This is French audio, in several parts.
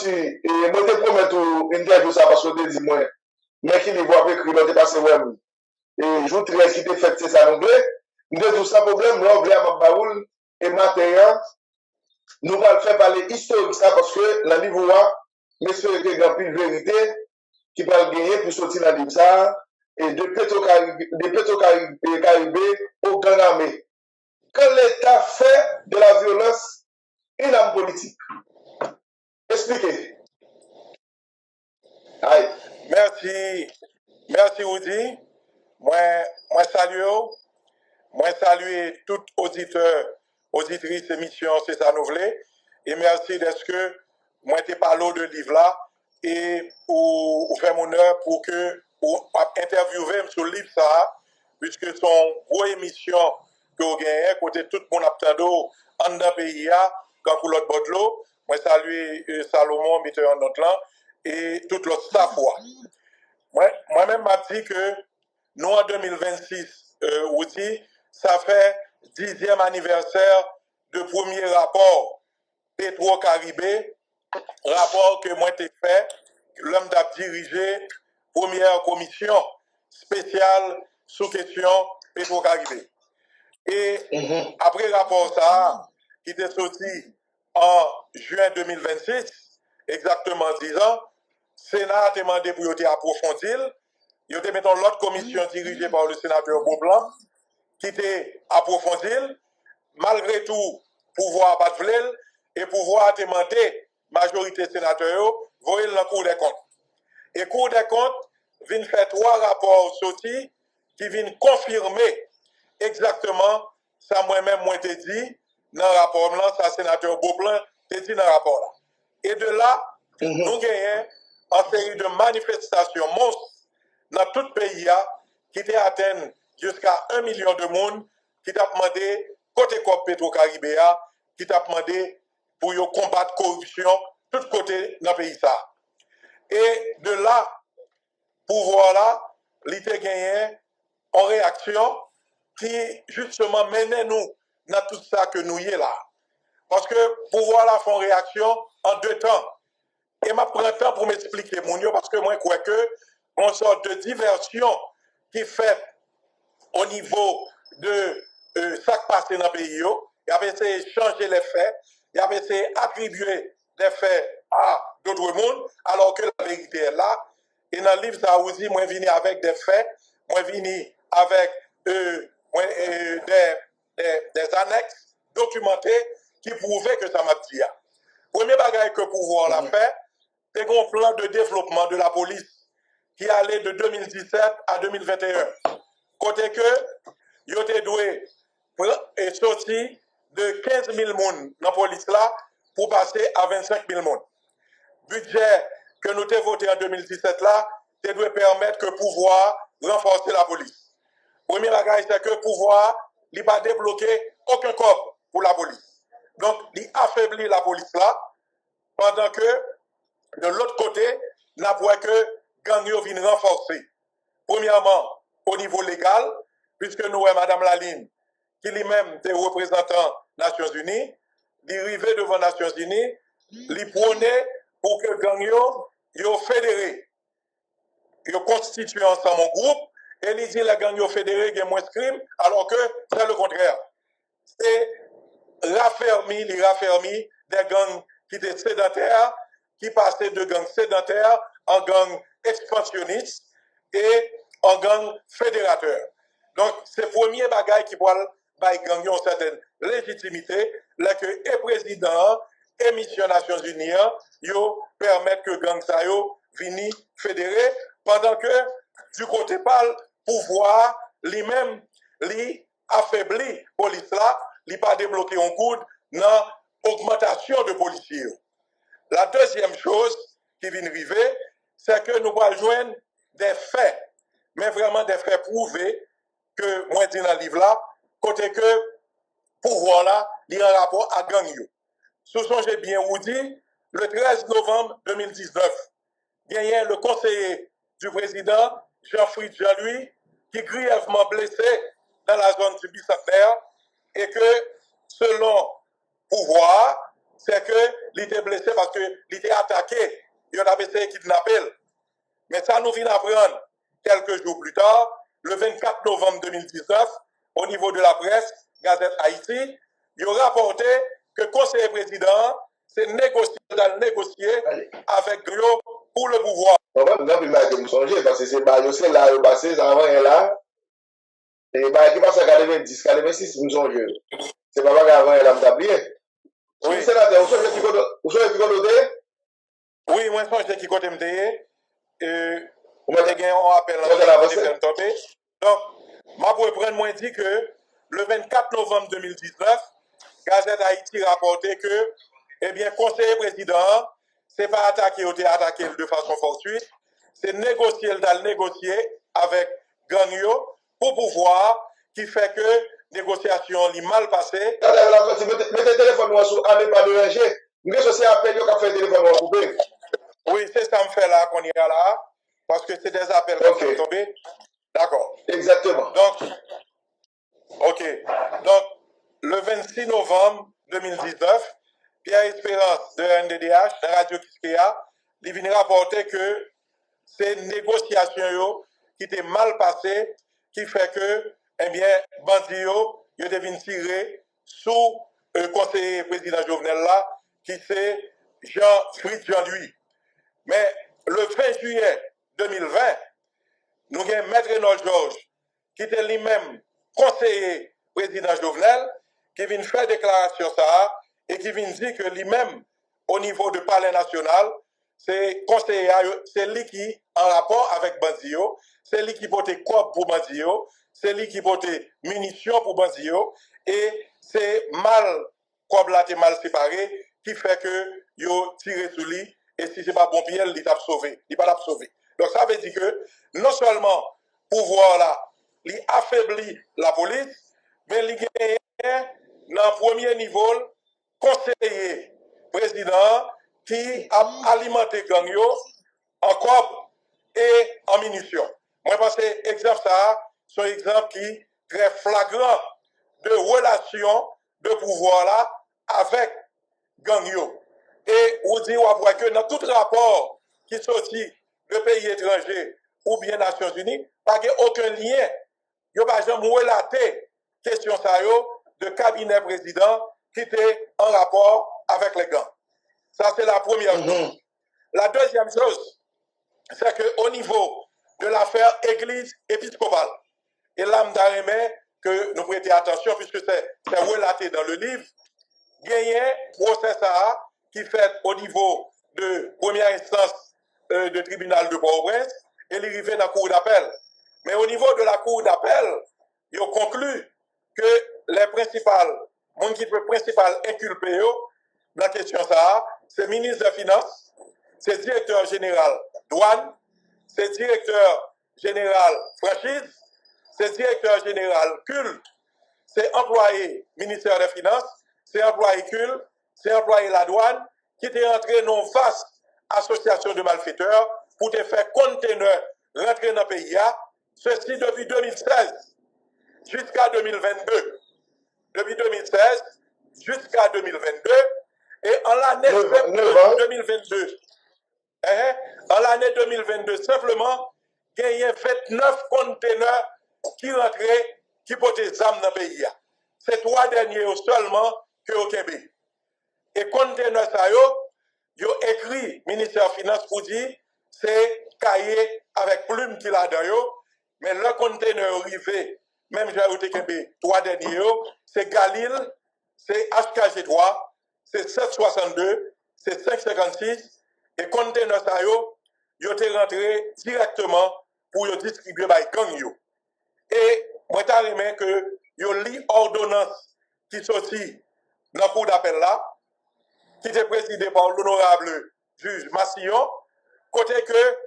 aussi, et moi, je te promets une interview ça parce que je te dis, moi, mais qui les voit avec lui, l'autre passé, ouais, et jour 13 qui te fait, c'est ça, en anglais. Nous avons sans problème, nous, on à Baoul, et matin, nous allons faire parler historique ça parce que dans le livre, j'espère que il y a plus de vérité qui va gagner pour sortir dans le livre ça, et de Petro-Caribé au Grand Armée. Quand l'État fait de la violence une arme politique. Expliquez. Aïe. Merci Woody. Moi salue tout auditeur, auditrice émission C'est ça nous voulait. Et merci d'être que moi t'ai parlé de livre là et pour faire mon heure pour que pour interviewer sur le livre ça puisque son gros émission que vous gagnez côté tout le monde attend en dans pays quand pour l'autre bord de l'eau. Moi salue Salomon metteur en notre là et tout le staff. Moi-même m'a dit que nous en 2026 aussi ça fait 10e anniversaire de premier rapport Petro-Caribé, rapport que moi j'ai fait, l'homme d'a dirigé première commission spéciale sous question Petro-Caribé. Et après rapport ça, qui était sorti en juin 2026, exactement 10 ans, Sénat a demandé pour approfondir. Il y a maintenant l'autre commission dirigée par le sénateur Beaublanc qui était approfondie. Malgré tout, pouvoir pas de et pouvoir demander majorité sénateur, voyez la Cour des comptes. Et Cour des comptes vient faire 3 rapports sortis qui viennent confirmer exactement ça moi-même moi t'ai dit dans le rapport là, ça sénateur Beaublanc t'ai dit dans le rapport là. Et de là, nous gagnons en série de manifestations monstres dans tout le pays qui étaient atteint jusqu'à 1 million de monde qui t'a demandé côté Petro-Caribé qui t'a demandé pour combattre la corruption tout côté dans le pays ça. Et de là, pouvoir là, l'ité gagné en réaction qui justement menait nous dans tout ça que nous y est là. Parce que pouvoir là font réaction en 2 temps. Et m'a prend temps pour m'expliquer mon yo parce que moi je crois que on sort de diversion qui fait au niveau de ça qui passe dans le pays. Il a essayé de changer les faits, il a essayé d'attribuer des faits à d'autres mondes, alors que la vérité est là. Et dans le livre, ça vous dit, moi, je viens avec des faits, moi, je viens avec des annexes documentées qui prouvaient que ça m'a dit. Premier bagage que le pouvoir l'a fait, c'est un plan de développement de la police qui allait de 2017 à 2021. Côté que, il était doué et sorti de 15 000 personnes dans la police là pour passer à 25 000 personnes. Budget que nous avons voté en 2017 là, c'est de permettre que le pouvoir renforcer la police. Premier bagage, c'est que le pouvoir n'a pas débloqué aucun corps pour la police. Donc, il affaiblit la police là, pendant que de l'autre côté, n'a pas que gang viennent renforcer. Premièrement, au niveau légal, puisque nous, Madame Laline, qui lui-même est représentant des Nations Unies, d'arriver devant les Nations Unies, lui prôner pour que gang yo fédéré, yo constitué ensemble un groupe, et il dit les gang yo fédéré, il y a moins de crimes, alors que c'est le contraire. C'est raffermi des gangs qui étaient sédentaires, qui passaient de gangs sédentaires en gangs expansionnistes et en gangs fédérateurs. Donc, c'est le premier bagage qui pourra gagner une certaine légitimité, là que les présidents et mission Nations Unies, yo permettent que gang sa yo vini fédérer, pendant que du côté parle pouvoir lui-même li affaibli police là, li pas débloqué un coup dans augmentation de policiers. La deuxième chose qui vient arriver, c'est que nous allons joindre des faits, mais vraiment des faits prouvés que moi dis dans le livre là, côté que pouvoir là, il y a un rapport à gang yo. Ce sont j'ai bien vous dit, le 13 novembre 2019, il y a le conseiller du président Jean-Philippe Jean-Louis qui est grièvement blessé dans la zone du bicentenaire et que selon pouvoir, c'est qu'il était blessé parce qu'il était attaqué. Il a essayé de kidnapper. Mais ça nous vient apprendre quelques jours plus tard, le 24 novembre 2019, au niveau de la presse, Gazette Haïti, il a rapporté que le conseiller président s'est négocié avec Grio pour le pouvoir. On va me songer parce que c'est Bayosé là, le passé, avant et là. Et bah, qui passe à 90, 86, me songe. C'est pas avant et là, m'tablier. Oui, sénateur, vous savez qui côté? Oui, moi, je sais qui côté m'tablier. On appelle un tombé. Donc, ma pour prendre, moi, dit que le 24 novembre 2019, Gazette Haïti rapportait que, eh bien, conseiller président, c'est pas attaqué ou attaqué de façon fortuite, c'est négocier avec Gagnon pour pouvoir, qui fait que négociation est mal passée. Mettez le téléphone sur allez pas déranger. Mais je sais appel, il a fait le téléphone coupé. Oui, c'est ça me fait là qu'on y est là, parce que c'est des appels qui sont tombés. D'accord. Exactement. Donc, OK. Donc, le 26 novembre 2019, Pierre Espérance de NDDH, de Radio Kiskeya, il vient rapporter que ces négociations qui étaient mal passées, qui fait que, eh bien, Bandio, il devient tiré sous le conseiller président Jovenel là, qui c'est Jean-Fritz Jean-Louis. Mais le 20 juillet 2020, nous avons Maître Renaud Georges, qui était lui-même conseiller président Jovenel, qui vient faire déclaration ça, et qui vient dire que lui-même, au niveau du palais national, c'est conseiller, c'est lui qui, en rapport avec Bandio, c'est lui qui portait quoi pour Bandio, c'est lui qui portait munitions pour Bandio, et c'est mal, comme là, mal séparé, qui fait que yo tiré sur lui, et si c'est pas bon pied, il t'a sauvé, il pas sauvé. Donc ça veut dire que non seulement pouvoir là, il affaiblit la police, mais il gagne dans le premier niveau conseiller président qui a alimenté gang en corps et en munitions. Moi, je pense que exemple ça, c'est un exemple qui est très flagrant de relation de pouvoir là avec gang yo. Et on dit que dans tout rapport qui sortit de pays étrangers ou bien Nations Unies, pas aucun lien. Il n'y a pas jamais relaté question ça de cabinet président qui était en rapport avec les gangs. Ça, c'est la première chose. La deuxième chose, c'est qu'au niveau de l'affaire Église épiscopale, et là, je que nous prêtions attention, puisque c'est relaté dans le livre, il y a un procès qui fait au niveau de première instance de tribunal de Port-au-Prince, et il arrive dans la cour d'appel. Mais au niveau de la cour d'appel, il a conclu que les principales inculpés dans la question c'est le ministre des Finances, c'est le directeur général douane, c'est le directeur général franchise, c'est le directeur général culte, c'est employé ministère des Finances, c'est employé culte, c'est employé la douane, qui était entré dans une vaste association de malfaiteurs pour te faire conteneur rentrer dans le pays. Ceci depuis 2016 jusqu'à 2022. Depuis 2016 jusqu'à 2022. Et en l'année 2022, en l'année 2022, simplement, il y a 29 conteneurs qui rentraient, qui portaient des armes dans le pays. C'est 3 derniers seulement que au Québec. Et conteneurs ça yo écrit ministère des Finances pour dire c'est cahier avec plume qu'il a dans mais le conteneur arrivé, même j'ai ajouté Québec, 3 derniers, c'est Galil, c'est HKG3, c'est 762, c'est 556, et conteneur ça yo te rentré directement pour yo distribuer by gang yo. Et moi t'as remis que yo lit ordonnance qui sortit dans le cours d'appel là, qui était présidé par l'honorable juge Massillon, côté que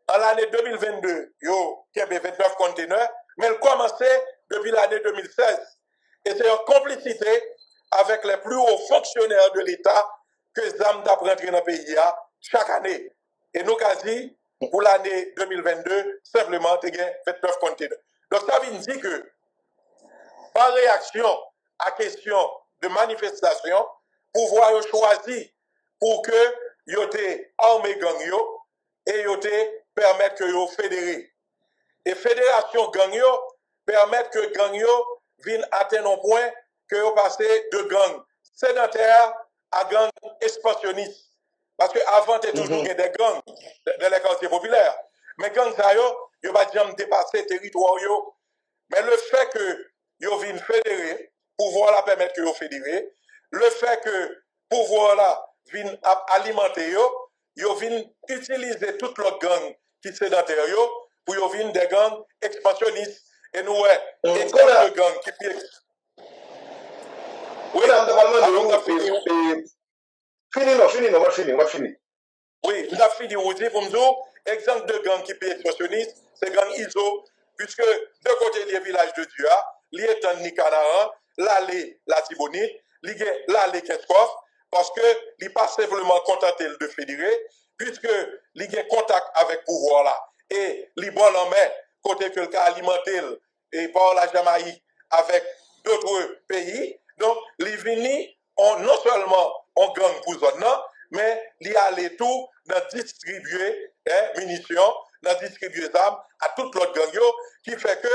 en l'année 2022, yo y avait 29 conteneurs, mais elle commençait depuis l'année 2016. Et c'est en complicité avec les plus hauts fonctionnaires de l'État que ZAM t'a rentré dans le pays chaque année. Et nous, quasi, pour l'année 2022, simplement, tu as 29 conteneurs. Donc, ça veut dire que, par réaction à question de manifestation, pouvoir yo choisi pour que yo te armé gang yo et yo te permettre que yo fédéré. Et fédération gang yo permettre que gang yo viennent atteindre un point que yo passé de gang sédentaire à gang expansionniste. Parce que avant t'es toujours des gangs dans les quartiers populaires. Mais gang ça yo pas jamais dépasser territoire yo. Mais le fait que yo viennent fédérer, pouvoir la permettre que yo fédérer, le fait que pouvoir là viennent alimenter yo viennent utiliser toute leur gang qui sédentaire yo pour yo viennent des gangs expansionnistes et nous exemple de gang qui Fini. Oui, nous avons fini aussi pour nous dire, exemple de gang qui est expansionniste, c'est gang ISO, puisque de côté des villages de Dieu, l'étang Nicanaran, l'allée la Tibonite, l'allée Keskov, parce que il pas simplement contenté de fédérer, puisque il a contact avec le pouvoir là, et il bon en main, côté que le cas alimenté et par la Jamaïque avec d'autres pays, donc il vient non seulement en gang pour zone, mais il y a les tout dans distribuer munitions, dans distribuer armes à toute l'autre gang qui fait que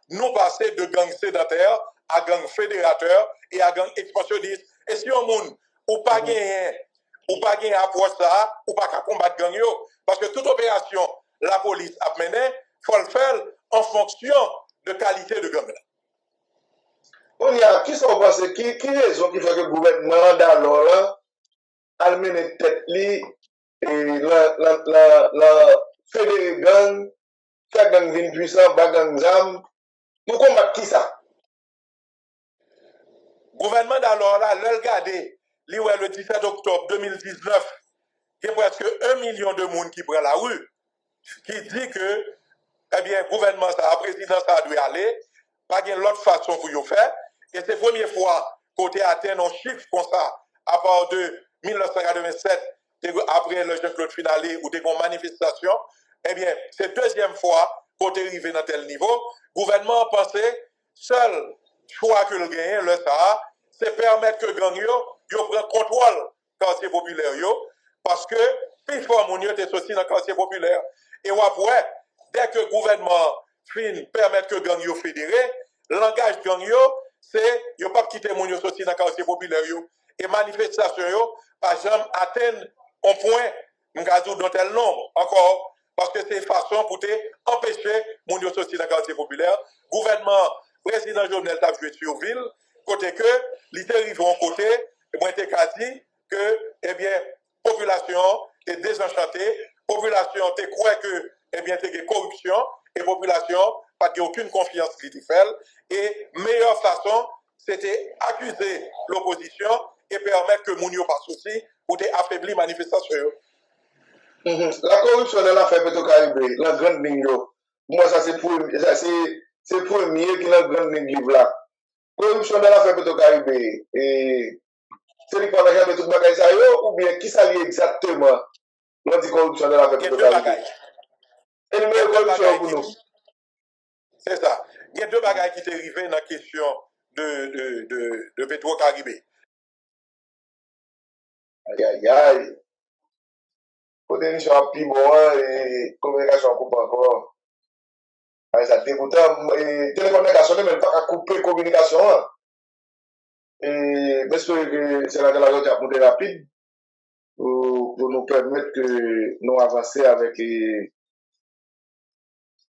nous passons de gang sédentaire à gang fédérateur et à gang expansionniste. Et si on monde ou pas gagner approche ça, ou pas combattre gang parce que toute opération la police a mené, faut le faire en fonction de qualité de gang. On y a qui sont pensés qui raison qui fait que le gouvernement d'alors là a mené tête li et la fédéré gang, fait gang vin puissant, gang zam, pour combattre qui ça? Gouvernement d'alors là, le regardé, le 17 octobre 2019, il y a presque 1 million de monde qui prend la rue, qui dit que, eh bien, gouvernement, ça, la présidence, ça doit aller, pas de l'autre façon pour y faire, et c'est la première fois qu'on a atteint un chiffre comme ça, à part de 1987, après le Jean-Claude Finalé, où il y a une manifestation, eh bien, c'est la deuxième fois qu'on est arrivé dans tel niveau. Le gouvernement pensait, seul choix que le gagne, le ça, c'est permettre que gang yo prenne contrôle quartier populaire parce que plus fort mon yo était sorti dans quartier populaire et après dès que le gouvernement fin permettre que gang yo fédéré, langage gang yo c'est yo pas quitter mon yo sorti dans quartier populaire et manifestation yo pas jamais atteindre un point m'gazou dans tel nombre encore parce que c'est façon pour empêcher mon yo sorti dans quartier populaire. Gouvernement président Jovenel t'a joué sur ville, côté que, il est arrivé en côté, et moi, j'ai dit que, eh bien, population est désenchantée, population te croit que, eh bien, il y a corruption, et population pas aucune confiance qui fait, et meilleure façon, c'était accuser l'opposition et permettre que Mounio pas souci pour affaiblir la manifestation. La corruption de l'affaire Petro-Caribé, la grande ligne, moi, ça c'est le premier qui est la grande ligne là. Corruption de l'affaire Petro-Caribé, et c'est le partage de tout le bagage ou bien qui s'allie exactement l'anticorruption de l'affaire Petro-Caribé? Et le meilleur corruption pour nous. C'est ça. Il y a deux bagages qui sont arrivés dans la question de Petro-Caribé. Aïe. Côté émission à plus bon et communication coupe encore. Ça dégoûtant. Téléphone a sonné, mais pas à couper communication. Et j'espère que c'est la route à monter rapide pour nous permettre que nous avancer avec fait.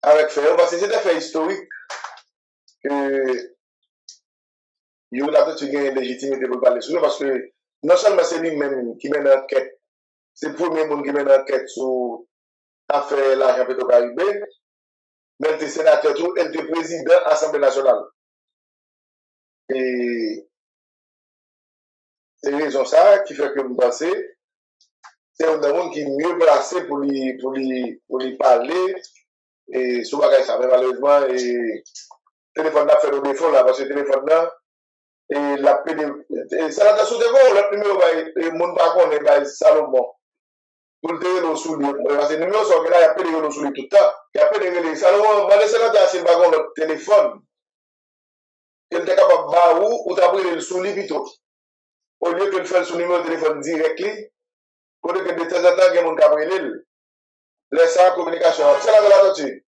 Parce que c'est un fait historique que il y a une légitimité pour parler sur parce que non seulement c'est lui-même qui mène l'enquête, c'est le premier monde qui mène l'enquête sur l'affaire l'argent Petro-Caribé, mais il était sénateur, il était président de l'Assemblée nationale. Et c'est raison ça qui fait que vous pensez, c'est un monde qui est mieux placé pour lui parler, et sur bagage ça, mais malheureusement, et téléphone là fait le défaut là, parce que le téléphone là, et la PD, ça l'a sous défaut, le numéro, le monde par contre, est Salomon. Pour le téléphone sous lui, parce que le numéro sont là, il y a pédé sous lui tout le temps. Il y a pédé Salomon, moi, le sénateur, c'est le téléphone. Il était capable de ou t'as pris le sous lui plutôt. au lieu que de faire son numéro de téléphone direct, pour que de temps en temps, il y a mon cabri laisse la communication. C'est la là-dessus.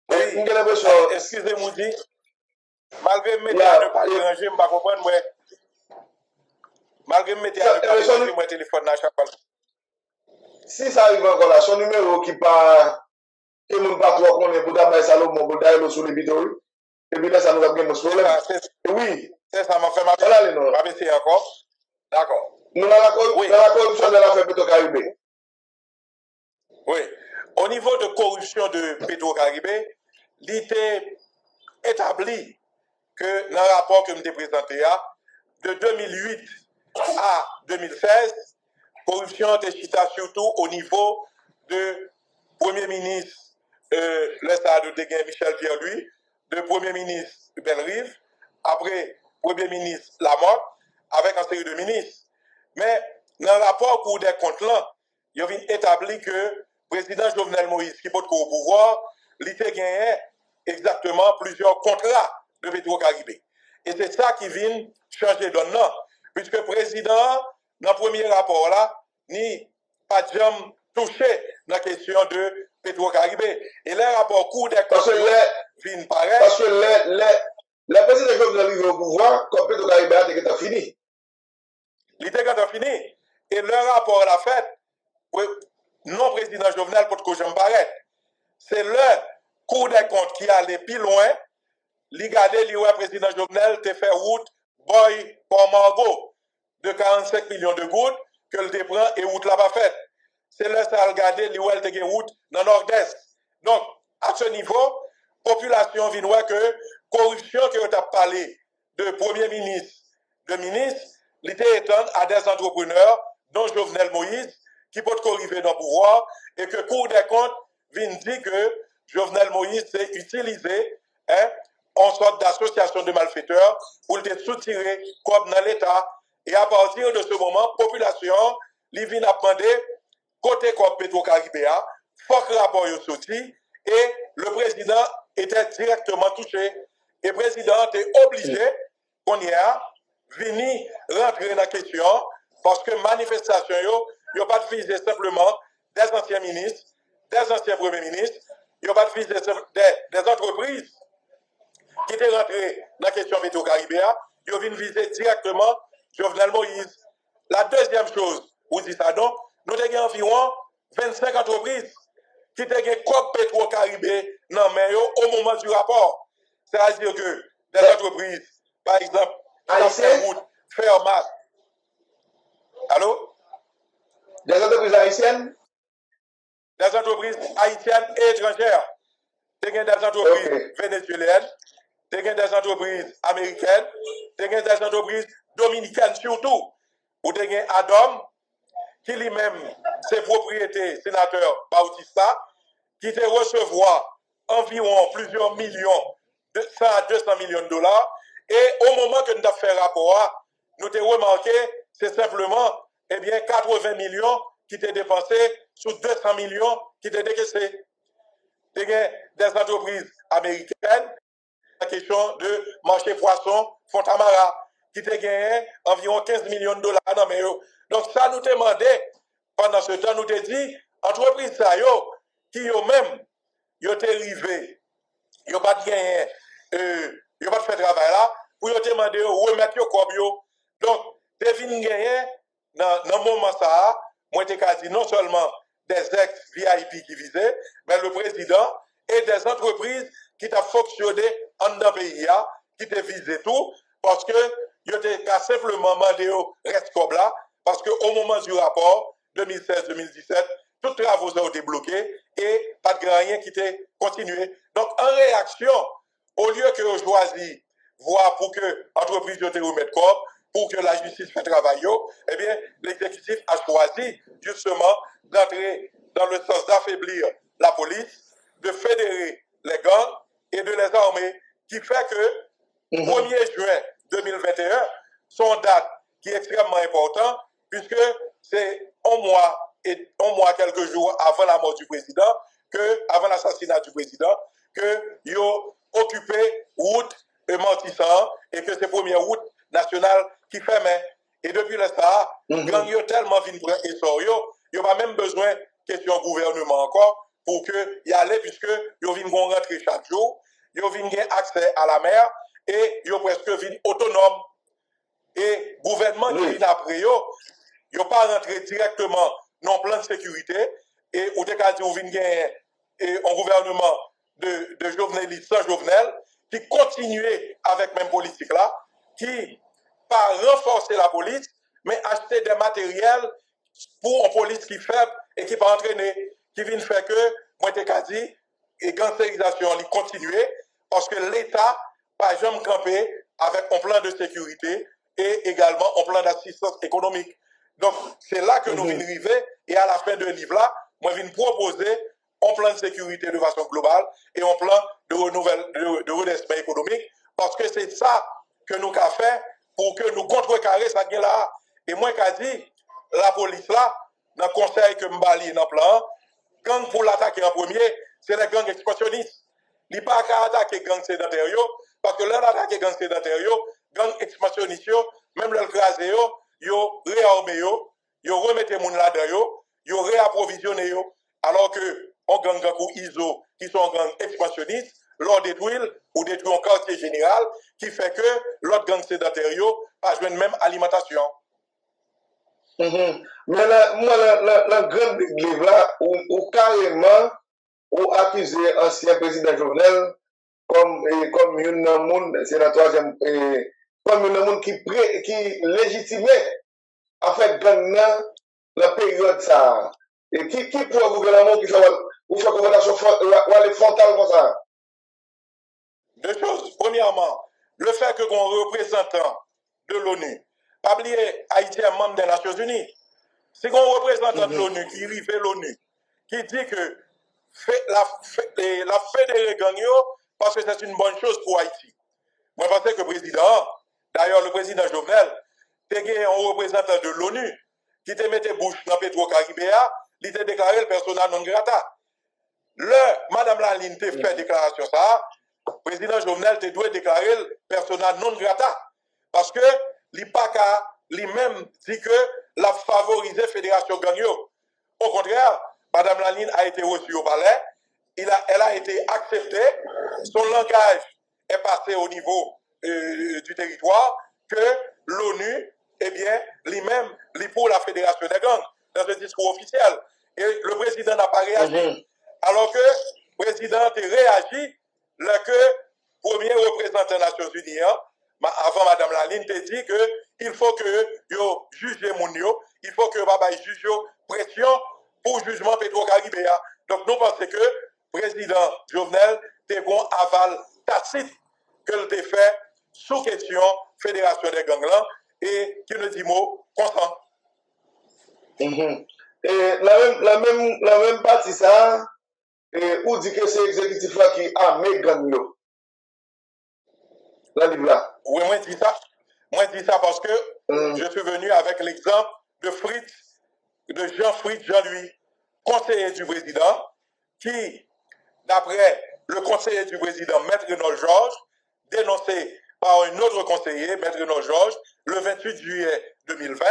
Oui, excusez-moi, dit, malgré mes ne pas déranger, je ne pas comprendre, moi. Malgré mes ne pas déranger, mon téléphone à chaque fois. Si ça arrive encore là, son numéro qui pas, que nous pas trop connaît pour d'abord Salomon, pour d'aller sur les vidéos, et puis là, ça nous a bien problème. Oui. C'est ça, m'a fait ma baisser encore. D'accord. Nous, dans la corruption de l'affaire Petro-Caribé. Oui. Au niveau de corruption de Petro-Caribé, il était établi que dans le rapport que je me présenté, de 2008 à 2016, corruption était chita surtout au niveau de Premier ministre le stade de Deguin Michel Pierre-Louis, de Premier ministre Belrive, après Premier ministre Lamotte, avec un série de ministres. Mais dans le rapport Cour des comptes là, il a établi que le président Jovenel Moïse, qui peut au pouvoir, il a gagné exactement plusieurs contrats de Petro-Caribé. Et c'est ça qui vient changer de nom, puisque le président, dans le premier rapport là, ni pas de jamais touché dans la question de Petro-Caribé. Et les rapports Cour des comptes viennent pareil. Parce que le président Jovenel arrive au pouvoir, comme Petro-Caribé était fini. Il était fini. Et le rapport l'a fait, non président Jovenel, pour que je me paraisse. C'est le Cour des comptes qui allait plus loin. Il regardait le président Jovenel te fait route Boy pour Margot de 45 millions de gouttes que le prend et route là pas faite. C'est là ça regarder le te route dans le nord-est. Donc à ce niveau, population vient voir que corruption que tu as parlé de premier ministre, de ministre, il était étendre à des entrepreneurs dont Jovenel Moïse qui peut arriver dans le pouvoir et que Cour des comptes vient dire que Jovenel Moïse s'est utilisé en sorte d'association de malfaiteurs pour le soutirer comme dans l'État. Et à partir de ce moment, population, li vient à demander côté comme Petro-Caribé, faut que le rapport soit sorti et le président était directement touché. Et le président était obligé, qu'on y a, venir rentrer dans la question parce que manifestation, il n'y a pas de viser simplement des anciens ministres, des anciens premiers ministres, il n'y a pas de viser des entreprises qui étaient rentrées dans la question Petro-Caribé, ils viennent viser directement Jovenel Moïse. La deuxième chose, vous dites ça donc, nous avons environ 25 entreprises qui ont gagné comme Petro-Caribé au moment du rapport. C'est-à-dire que des entreprises, par exemple, Fermat. Allô? Des entreprises haïtiennes? Des entreprises haïtiennes et étrangères. Tu as des entreprises vénézuéliennes, tu as des entreprises américaines, tu as des entreprises dominicaines surtout. Ou tu as Adam, qui lui-même, ses propriétés, sénateur Bautista, qui te recevoir environ plusieurs millions, de 100 à 200 millions de dollars. Et au moment que nous avons fait rapport, nous avons remarqué, c'est simplement 80 millions qui étaient dépensés sur 200 millions qui étaient décaissés. Des entreprises américaines, la question de marché poisson, Fontamara, qui étaient gagné environ 15 millions de dollars dans mes yeux. Donc ça nous demandé, pendant ce temps, nous te dit, entreprise ça yo, qui yo même, yo te rivé, yo pas de gagné, yo pas de fait travail là, pour yo te demander remettre yo comme yo. Donc, te vin gagné, dans le moment ça, moi te dit non seulement des ex-VIP qui visaient, mais le président et des entreprises qui ont fonctionné en dans le pays, qui te visé tout, parce que yo te simplement demandé reste comme là, parce qu'au moment du rapport 2016-2017, tous les travaux ont été bloqués et pas de rien qui était continué. Donc, en réaction, au lieu que vous choisissez voir pour que l'entreprise te remette corps, pour que la justice fasse travail, eh bien, l'exécutif a choisi justement d'entrer dans le sens d'affaiblir la police, de fédérer les gangs et de les armer, qui fait que 1er juin 2021, son date qui est extrêmement importante, puisque c'est un mois, quelques jours avant la mort du président, avant l'assassinat du président, que ils ont occupé route Montissant et que c'est 1er août national qui fait mais. Et depuis le ça, gang yo tellement vin prendre essor yo pas même besoin question gouvernement encore pour que y aller puisque yo vin gon rentrer chaque jour, yo vin gen accès à la mer et yo presque vin autonome. Et gouvernement qui vient après yo pas rentré directement dans plan de sécurité et ou te ka di ou vin gen un gouvernement de Jovenel sans Jovenel qui continuait avec même politique là, qui pas renforcer la police, mais acheter des matériels pour une police qui est faible et qui pas entraîner, qui vient faire que, moi te ka di, et gangsterisation li continuer parce que l'État pas jamais campé avec un plan de sécurité et également un plan d'assistance économique. Donc, c'est là que nous venons arriver et à la fin de livre là, moi je viens proposer un plan de sécurité de façon globale et un plan de redressement économique parce que c'est ça que nous avons fait pour que nous contrecarrer ça là. Et moi je dit, la police là, dans le conseil que Mbali dans le plan, gang pour l'attaquer en premier, c'est les gangs expansionnistes. Il n'y a pas qu'à attaquer gang sédentaire parce que là, l'attaquer gang sédentaire, gang expansionniste, même le crasé, yo réarmé, yo remetté les gens là-dedans, yo réapprovisionné, alors que on gang ou ISO, qui sont gang expansionnistes, l'on détruit ou détruit un quartier général, qui fait que l'autre gang sédentaire pas joué même alimentation. Mais là, moi, la grande livre là, ou carrément, ou accuser ancien président Jovenel comme une monde, c'est la troisième, comme une monde qui légitimait en fait gang la période ça. Et qui pour vous gouvernement qui fait ou fait recommandation ou aller frontal comme ça? Deux choses. Premièrement, le fait que qu'on représentant de l'ONU, pas oublier Haïti est membre des Nations Unies. C'est qu'on représentant de l'ONU qui arrive à l'ONU, qui dit que la fédérer gang parce que c'est une bonne chose pour Haïti. Moi, je pense que le président, d'ailleurs le président Jovenel, était un représentant de l'ONU qui te mettait bouche dans Petro-Caribéa, il te déclaré le persona non grata. Madame Laline te fait déclaration ça, le président Jovenel te doit déclarer le persona non grata. Parce que l'IPACA lui-même dit que la favorisé Fédération Gagno. Au contraire, Madame Laline a été reçue au palais, elle a été acceptée, son langage est passé au niveau du territoire, que l'ONU, eh bien, lui-même, pour la Fédération des gangs, dans un discours officiel. Et le président n'a pas réagi. Alors que le président a réagi, le premier représentant des Nations Unies, avant Madame Laline, te dit qu'il faut que yo juge moun yo, il faut que Baba juge pression pour jugement Petro-Caribéa. Donc nous pensons que le président Jovenel te bon aval tacite que le te fait sous question Fédération des gangs et qui ne dit mot consent. Et la même partie ça, ou dit que c'est l'exécutif là qui a mis gang yo. La livre là. Oui, moi je dis ça. Moi je dis ça parce que je suis venu avec l'exemple de Jean-Fritz Jean-Louis, conseiller du président, qui, d'après le conseiller du président, Maître Renaud Georges, dénoncé par un autre conseiller, Maître Renaud Georges, le 28 juillet 2020,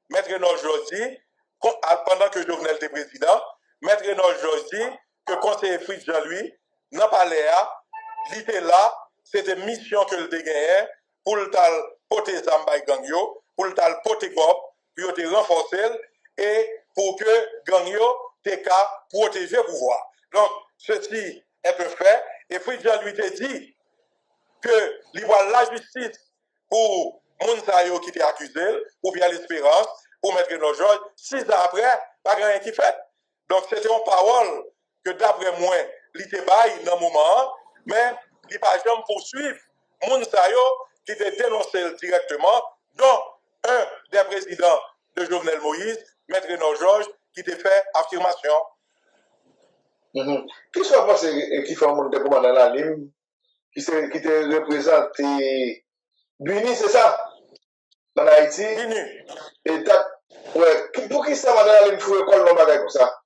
Maître Renaud Georges dit, pendant que Jovenel était président, Maître Renaud Georges dit que conseiller Fritz Jean-Louis n'a pas l'air, il était là, c'était mission que le dégagnait pour le tal poter Zambay Gangyo, pour le tal poter Gop, pour te renforcer et pour que Gangyo te ka protéger le pouvoir. Donc, ceci est un fait. Et Fritz Jean-Louis te dit que il voit la justice pour Mounsayo qui était accusé, pour bien l'espérance, pour mettre nos Georges, 6 ans après, pas rien qui fait. Donc, c'était une parole que d'après moi, il était bail dans le moment, mais il n'a pas jamais poursuivre Mounsayo qui était dénoncé directement, dont un des présidents de Jovenel Moïse, Maître Renaud Georges, qui t'a fait affirmation. Qui soit passé qui fait un monde de commandant la Lime, qui te représente Buni, c'est ça? En Haïti? Buni. Et ouais, pour qui ça, madame la Lime, faut école non comme ça?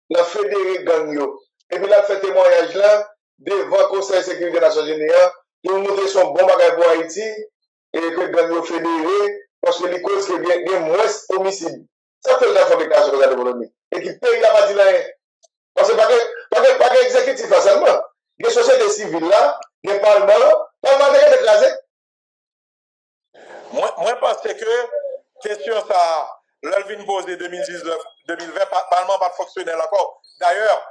La fédéré Gagno. Et puis là, fait témoignage là, devant le Conseil de sécurité des Nations Unies, pour montrer son bon bagage pour Haïti, et que gang yo fédéré parce que les causes que bien moins homicide. Ça fait la fabrication de la développement. Et qui paye la partie là. Parce que pas que exécutif seulement. Les sociétés civiles là, les parlements, pas mal de écrasé. Moi, je pense que question ça, l'Elvin posé 2019, 2020, Parlement pas fonctionnel encore. D'ailleurs,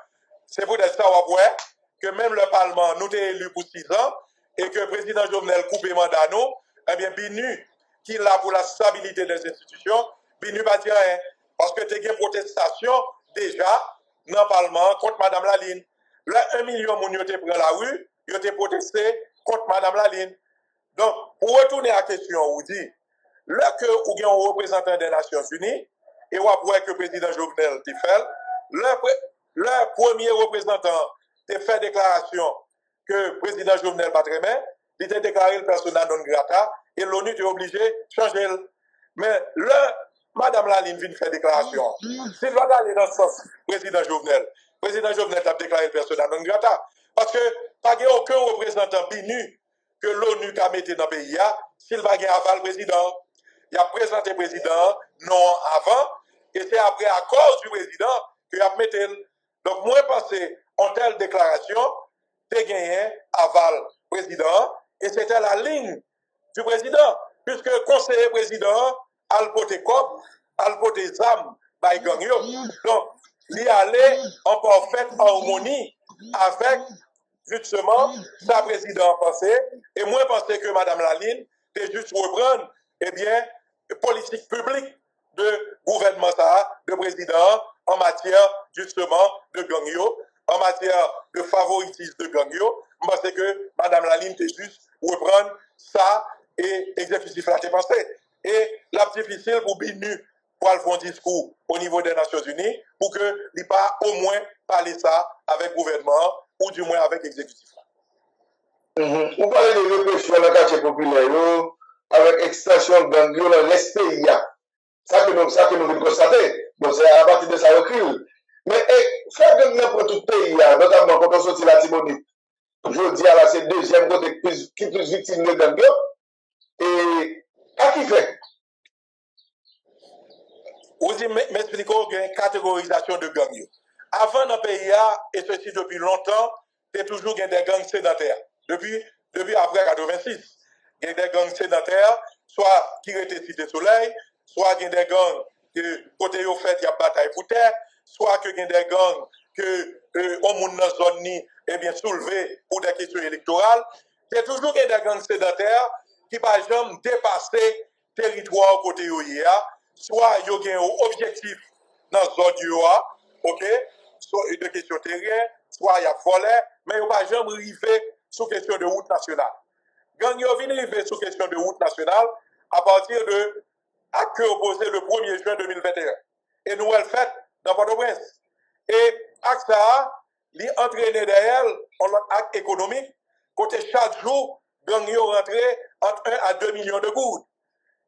c'est pour ça que même le Parlement nous est élu pour 6 ans et que le président Jovenel coupe mandat nous, eh bien, BINU, qui est là pour la stabilité des institutions, BINU pas dire rien. Parce que tu as une protestation déjà dans le Parlement contre Mme Laline. Là, 1 million de gens ont pris la rue, ils ont protesté contre Mme Laline. Donc, pour retourner à la question, on dit, là que vous avez un représentant des Nations Unies, et vous voyez que le président Jovenel te fait, le premier représentant te fait déclaration que le président Jovenel pas très bien, il a déclaré le persona non grata, et l'ONU est obligé de changer. Mais là, Madame Laline vient faire déclaration. S'il va aller dans ce sens, président Jovenel a déclaré le persona non grata. Parce que pas aucun représentant BINU que l'ONU a mis dans le pays, s'il va gagner aval le président. Il a présenté le président non avant, et c'est après à cause du président qu'il a mis. Donc, moi, je pense en telle déclaration, tu as gagné aval le président, et c'était la ligne du président, puisque le conseiller président a le poté cop, a le poté zam, by gagnon. Donc, il allait en parfaite harmonie avec justement, sa président pensait, et moi pensais que Mme Laline était juste reprendre, eh bien, politique publique de gouvernement, de président, en matière, justement, de gangio, en matière de favoritisme de gangio. Je pensais que Mme Laline était juste reprendre ça et exécutif là, j'ai pensé. Et la difficile pour BINU, pour faire un discours au niveau des Nations Unies, pour que il pas au moins parler ça avec le gouvernement, ou du moins avec l'exécutif. Vous parlez de répression dans le quartier populaire, avec extension de gang dans l'Est pays. Ça que nous devons constater. Bon, c'est à partir de ça recul. Mais faire gang dans tout pays, notamment quand on sortit la Tibonite, je dis à c'est le deuxième côté qui est plus victime de gang. Et à qui fait? Vous m'expliquez qu'il y a une catégorisation de gangs. Avant dans le pays, et ceci depuis longtemps, il y a toujours des gangs sédentaires. Depuis après 86, il y a des gangs sédentaires, soit qui étaient Cité Soleil, soit il y a des gangs que côté au fait, il y a bataille pour terre, soit il y a des gangs que au monde dans zone est bien soulevé pour des questions électorales. Il y a toujours des gangs sédentaires qui par exemple dépasser territoire côté où il y a, soit il y a un objectif dans la zone où OK, soit de question terrienne, soit il y a volé, mais il n'y a pas jamais arrivé sous question de route nationale. Gang yo vient arriver sous question de route nationale à partir de acte opposé le 1er juin 2021. Et nous elle fait dans Port-au-Prince. Et acte ça, li entraîné derrière un acte économique côté chaque jour gang yo rentré entre 1 à 2 millions de gouttes.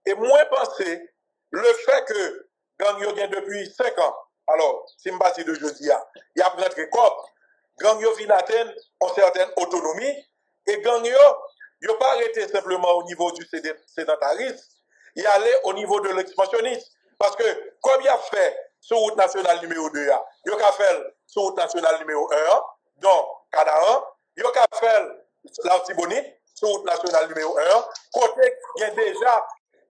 Et moi penser le fait que gang yo gagne depuis 5 ans. Alors, si je me de jeudi, il y a rentré COP. Gang yo vient atteindre une certaine autonomie et gang yo pas arrêté simplement au niveau du sédentarisme, il allait au niveau de l'expansionnisme. Parce que comme il a fait sur route nationale numéro 2, il a fait sur route nationale numéro 1, donc Canaan, il a fait l'Artibonite sur route nationale numéro 1, côté il y a déjà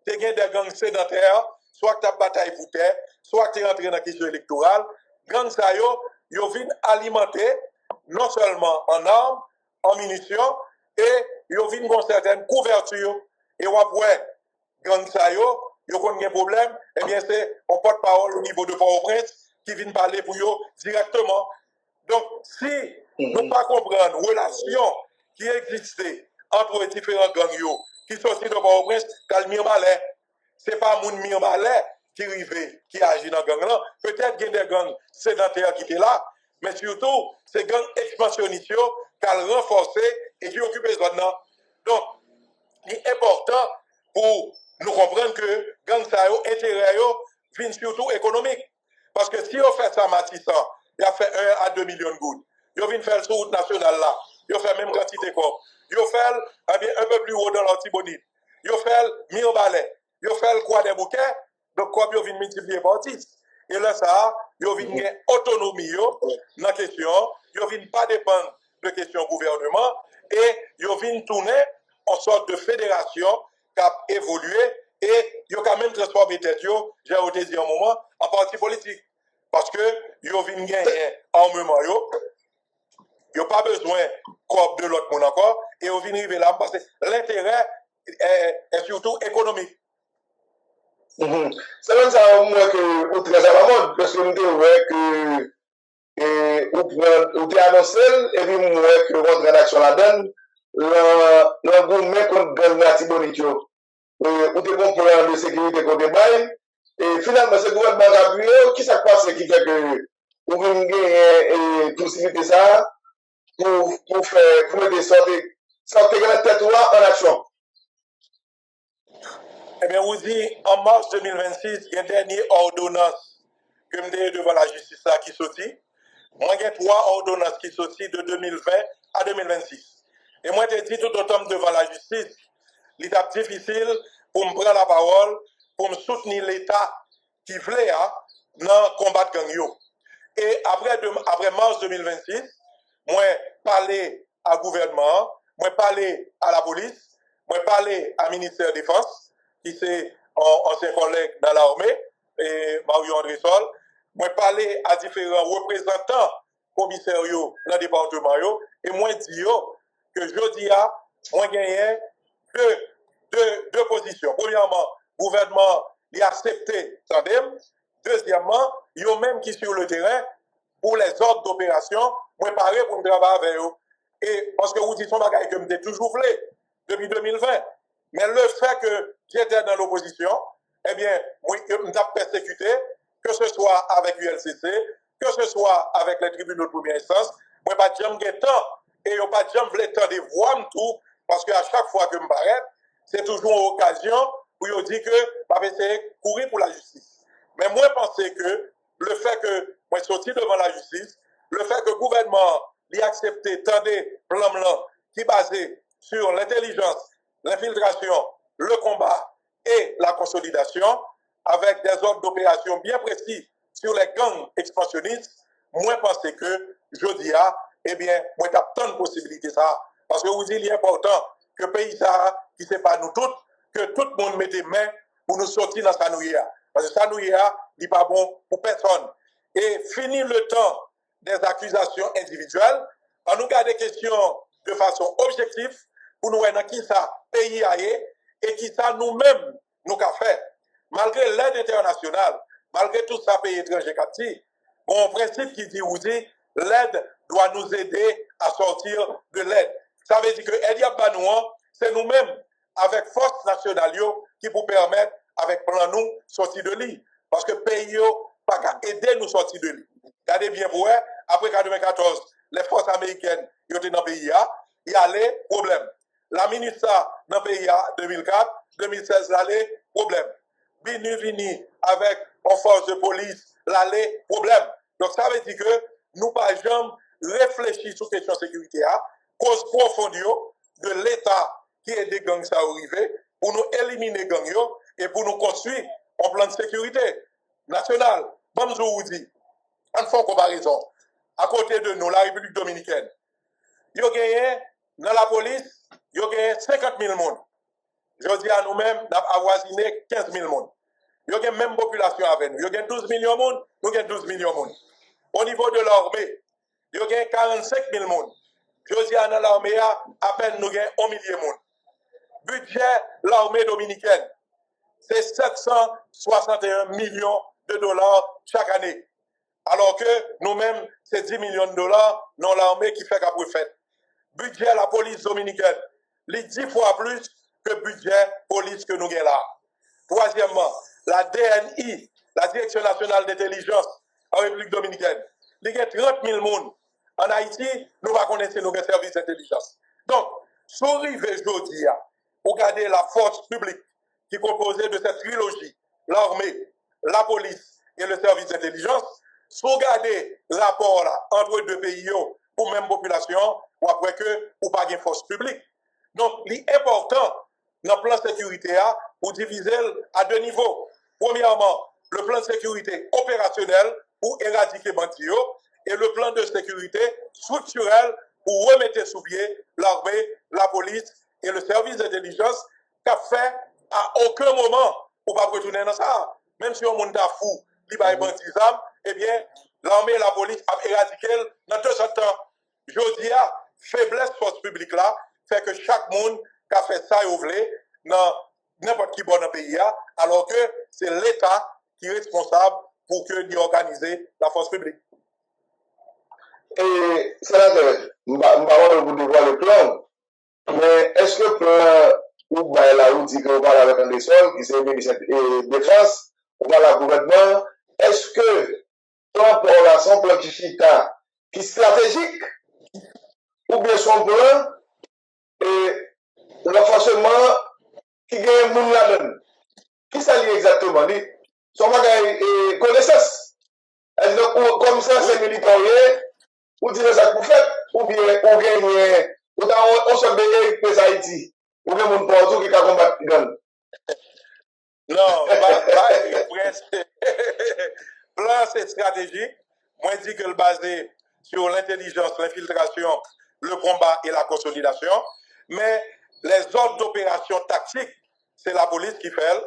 des gangs sédentaires, soit que tu as bataille pour terre, soit que tu es rentré dans la question électorale, gangs ça yo viennent alimenter non seulement en armes, en munitions, et yo viennent dans certaines couvertures. Et après, gang ça yo connaît un problème, eh bien c'est un porte-parole au niveau de Port-au-Prince qui vient parler pour eux directement. Donc, si nous ne comprenons pas la relation qui existait entre les différents gangs qui sont sortis de Port-au-Prince, Calmir Malais, ce n'est pas mon Mirmalais qui agit dans le gang là. Peut-être qu'il y a des gangs sédentaires qui étaient là, mais surtout, ces gangs expansionnistes qui ont renforcé et qui occupent les zones. Donc, il est important pour nous comprendre que gang ça yo intérêt vient surtout économique. Parce que si on fait ça Matissan, il a fait 1 à 2 millions de gouttes. Il vient faire sur route nationale là. Il fait même quantité quoi. Il fait un peu plus haut dans l'Antibonite. Yo fait 1000 balais, yo fait le quoi des bouquets, donc quoi yo vient multiplier par 10. Et là ça, yo vient gagner autonomie yo dans question, yo vient pas dépendre de question gouvernement et yo vient tourner en sorte de fédération qui a évolué et yo quand même transformé tête yo, j'ai dit un moment en parti politique parce que yo vient gagner armement yo pas besoin de l'autre monde encore et on vient arriver là parce que l'intérêt est surtout économique. C'est même ça, moi, que vous très à la mode, parce que nous devons que vous avez annoncé, et puis moi, que vous rentrez en action là-dedans, le gouvernement contre gang Natibonite, vous avez un plan de sécurité contre les bails, et finalement, ce gouvernement a appuyé, qui s'est passé qui fait que vous venez gagner possibilité ça pour faire, pour mettre sortir la tête en action. Eh bien, vous dites, en mars 2026, il y a une dernière ordonnance que je me devant la justice qui sortit. Moi, il y a 3 ordonnances qui sortent de 2020 à 2026. Et moi, je dis tout autant devant la justice, l'étape difficile pour me prendre la parole, pour me soutenir l'État qui voulait dans combattre gang yo. Et après mars 2026, moi, parler à gouvernement, moi, parler à la police, moi, parler à ministère de la Défense, qui c'est ancien collègue dans l'armée, et Mario André Sol, moi parler à différents représentants commissaires dans le département, et moi dis que je dis moi gagné deux positions. Premièrement, le gouvernement a accepté Tandem. Deuxièmement, yo même qui sur le terrain, pour les ordres d'opération, moi paré pour me travailler avec eux. Et parce que vous dites son bagage que je toujours voulu depuis 2020. Mais le fait que j'étais dans l'opposition, eh bien, moi, je me persécuté, que ce soit avec l'ULCC, que ce soit avec les tribunaux de première instance, moi, pas de jamais temps, et je pas de jamais temps de voir tout, parce qu'à chaque fois que je me paraît, c'est toujours une occasion où je dis que je vais essayer de courir pour la justice. Mais moi, je pense que le fait que moi, je sorti devant la justice, le fait que le gouvernement ait accepté tant de plans blancs qui basés sur l'intelligence, l'infiltration, le combat et la consolidation, avec des ordres d'opération bien précis sur les gangs expansionnistes, moi je pense que je dis eh bien, moi j'ai tant de possibilités ça. Parce que vous dites, il est important que le pays ça, qui c'est pas nous tous, que tout le monde mette main pour nous sortir dans sa nouille. Parce que sa nouille n'est pas bon pour personne. Et finir le temps des accusations individuelles, en nous garder des questions de façon objective, pour nous voir dans qui ça pays aille et qui ça nous-mêmes nous qu'a fait. Malgré l'aide internationale, malgré tout ça pays étranger qu'a dit, bon principe qui dit, l'aide doit nous aider à sortir de l'aide. Ça veut dire que c'est nous-mêmes, avec force nationale, qui pour permettre, avec plan nous, sortir de l'île. Parce que pays pas qu'à aider nous sortir de l'île. Regardez bien pour après 1994, les forces américaines étaient dans le pays, il y a les problèmes. La ministre dans le pays 2004, 2016, l'allée, problème. Vini avec une force de police, l'allée, problème. Donc ça veut dire que nous pas jamais réfléchir sur la question de sécurité, cause profonde de l'État qui est des gangs à arriver, pour nous éliminer les gangs et pour nous construire un plan de sécurité national. Bon, je vous dis, en faisant comparaison, à côté de nous, la République dominicaine, il y a gagné dans la police, il y a gagné 50 000 personnes. Je dis à nous-mêmes, nous avons avoisiné 15 000 personnes. Il y a la même population avec nous. Il y a 12 millions de personnes, nous avons 12 millions de personnes. Au niveau de l'armée, il y a 45 000 personnes. Je dis à l'armée, à peine nous avons 1 million de personnes. Budget l'armée dominicaine, c'est 761 millions de dollars chaque année. Alors que nous-mêmes, c'est 10 millions de dollars dans l'armée qui fait qu'après fait. Budget la police dominicaine, les 10 fois plus que budget police que nous avons là. Troisièmement, la DNI, la Direction nationale d'intelligence en République dominicaine, il y a 30 000 personnes. En Haïti, nous ne connaissons pas nos services d'intelligence. Donc, si vous arrivez aujourd'hui, pour garder la force publique qui est composée de cette trilogie, l'armée, la police et le service d'intelligence, si vous regardez le rapport là, entre deux pays pour même population, ou après que ou pas de force publique. Donc, l'important dans le plan de sécurité pour diviser à deux niveaux. Premièrement, le plan de sécurité opérationnel pour éradiquer bandits et le plan de sécurité structurel pour remettre sous pied l'armée, la police et le service d'intelligence qu'a fait à aucun moment pour pas retourner dans ça. Même si on monde fou, il va bandits eh bien, l'armée et la police ont éradiqué dans 200 ans. Je dis faiblesse force publique là fait que chaque monde qui a fait ça, il voulait dans n'importe qui bon dans le pays, alors que c'est l'État qui est responsable pour que d'y organiser la force publique. Et sénateur, je vais vous dévoiler le plan, mais est-ce que le plan ou là où dit qu'on parle avec un des sols, qui c'est le ministère de Défense, ou le gouvernement, est-ce que plan pour la son plan qui stratégique, ou bien son plan et renforcement qui gagne moun la donne? Qui ça lié exactement? Son bagage connaissance. Comme ça, c'est militaire, ou dire ça pour faire, ou bien on gagne, on se bégaye pour Haïti, ou bien moun partout qui a combattre gang. Non, plan c'est stratégique. Moi, je dis que le basé sur l'intelligence, l'infiltration, le combat et la consolidation. Mais les ordres d'opération tactique, c'est la police qui fait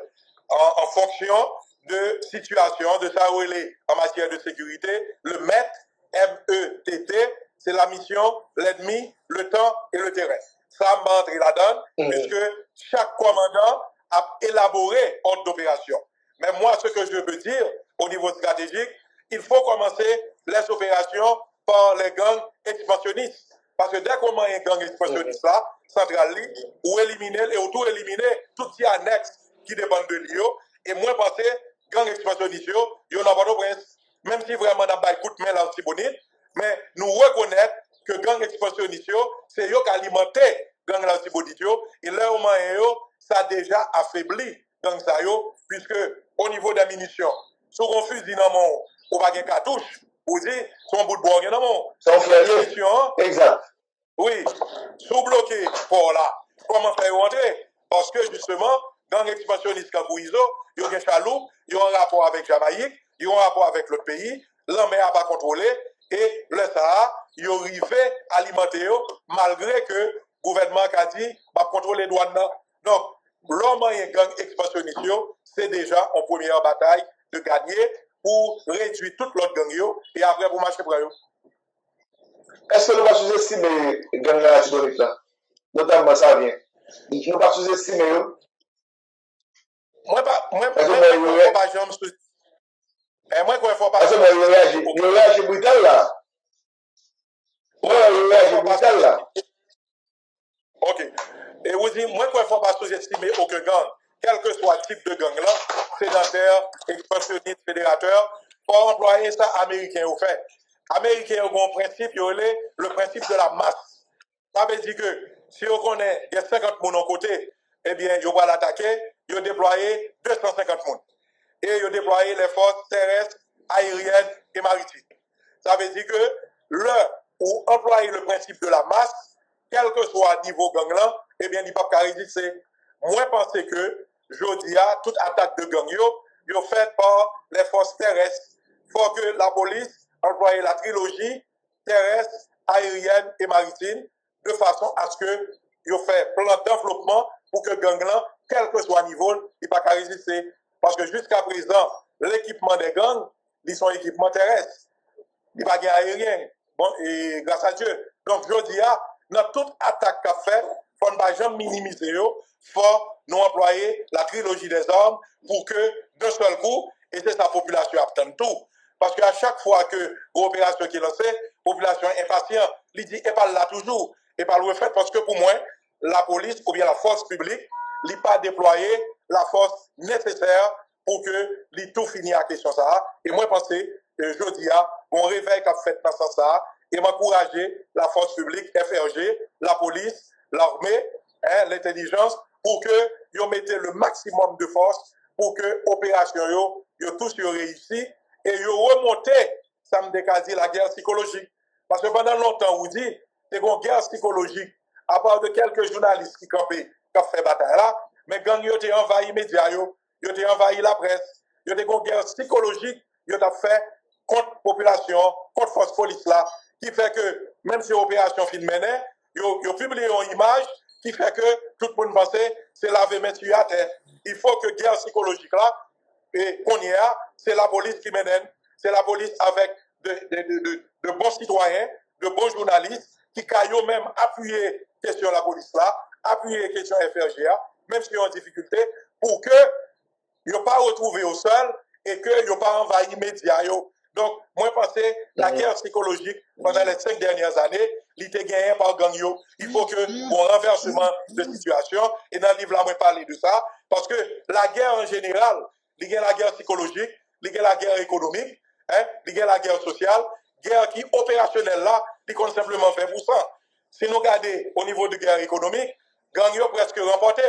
en fonction de situation, de ça en matière de sécurité. Le MET, M-E-T-T, c'est la mission, l'ennemi, le temps et le terrain. Ça m'entre la donne, puisque chaque commandant a élaboré ordre d'opération. Mais moi, ce que je veux dire au niveau stratégique, il faut commencer les opérations par les gangs expansionnistes. Parce que dès qu'on a un gang expansionniste là, central, ou éliminer, et autour éliminer tout ce qui est annexe qui dépend de l'IO, et moins penser, gang expansionniste, il y en a pas de prince. Même si vraiment on a pas écoute mais là aussi bonite, mais nous reconnaître que gang expansionniste, c'est eux qui alimentent gang là aussi bonite, et là au moins, ça a déjà affaibli gang ça, puisque au niveau des munitions, si on fusil dans mon, ou pas de cartouche, vous dites, son bout de bois dans mon. Son munitions. Exact. Oui, sous bloqué pour là. Comment faire rentrer? Parce que justement, gang expansionniste Kakouizo, il y a un chaloupe, il y a un rapport avec Jamaïque, il y a un rapport avec l'autre pays, l'armée n'a pas contrôlé, et le Sahara, il y a arrivé à alimenter malgré que le gouvernement a dit, va contrôler les douanes. Donc, l'homme et gang expansionniste, c'est déjà en première bataille de gagner pour réduire toute l'autre gang et après pour marcher pour eux. Est-ce que nous ne pas sous-estimer les gangs de la Tibonite là? Notamment ça vient. Nous ne pas sous-estimer eux? Moi, pas jamais sous. Et moi, quand il faut pas. Parce que il réagit brutal là. Il réagit brutal là. Ok. Et vous dites, moi, quand il ne faut pas sous-estimer aucun gang, quel que soit le type de gang là, sédentaire, expansionniste, fédérateur, pour employer ça américain au fait. Américains ont un principe, le principe de la masse. Ça veut dire que si on connaît il y a 50 personnes en côté, eh bien, ils vont l'attaquer, ils vont déployer 250 personnes. Et ils vont déployer les forces terrestres, aériennes et maritimes. Ça veut dire que ou employer le principe de la masse, quel que soit le niveau gang là, eh bien, il n'y a pas qu'à résister. Moi, je pense que, je dis à toute attaque de gang, ils sont faites par les forces terrestres. Il faut que la police employer la trilogie terrestre, aérienne et maritime de façon à ce que ils fait plan d'enveloppement pour que gang-là, quel que soit le niveau, il n'y a pas qu'à résister. Parce que jusqu'à présent, l'équipement des gangs, ils sont équipements terrestres. Il n'y a pas aérien. Bon, et grâce à Dieu. Donc, je dis, dans toute attaque qu'a fait, il ne faut pas jamais minimiser. Il faut nous employer la trilogie des armes pour que, d'un seul coup, et c'est sa population attend tout. Parce qu'à chaque fois que l'opération qui est lancée, la population est impatiente, il dit, et pas là toujours, et pas le fait, parce que pour moi, la police ou bien la force publique, n'a pas déployé la force nécessaire pour que les tout finisse à question ça. Et moi, je pense je dis, mon réveil qu'a fait dans ce sens-là, et m'encourager la force publique, FRG, la police, l'armée, l'intelligence, pour que vous mettez le maximum de force pour que l'opération, tous réussi. Et ils ont remonté, ça me décase la guerre psychologique. Parce que pendant longtemps, vous dites, c'est une guerre psychologique, à part de quelques journalistes qui campaient, qui a fait bataille là, mais gang yo te envahi les médias, yo te envahi la presse, yo te une guerre psychologique, yo t'a fait contre la population, contre la force police là, qui fait que même si l'opération fin menée, yo publié une image qui fait que tout le monde pensait c'est laver monsieur à terre. Il faut que guerre psychologique là, et qu'on y a, c'est la police qui mène, c'est la police avec de bons citoyens, de bons journalistes, qui caillent même appuyer question la police là, appuyer question FRGA, même si ils ont difficulté, pour que ils n'ont pas retrouvé au sol et qu'ils n'ont pas envahi les médias. Donc, moi, je pense que la guerre psychologique, pendant les 5 dernières années, il était gagné par gang yo. Il faut que mon renversement de situation, et dans le livre là, moi, parler de ça, parce que la guerre en général, il y a la guerre psychologique, il y a la guerre économique, hein, il y a la guerre sociale, guerre qui opérationnelle là, il compte simplement 20%. Si nous regardons au niveau de guerre économique, gang yo presque remporté,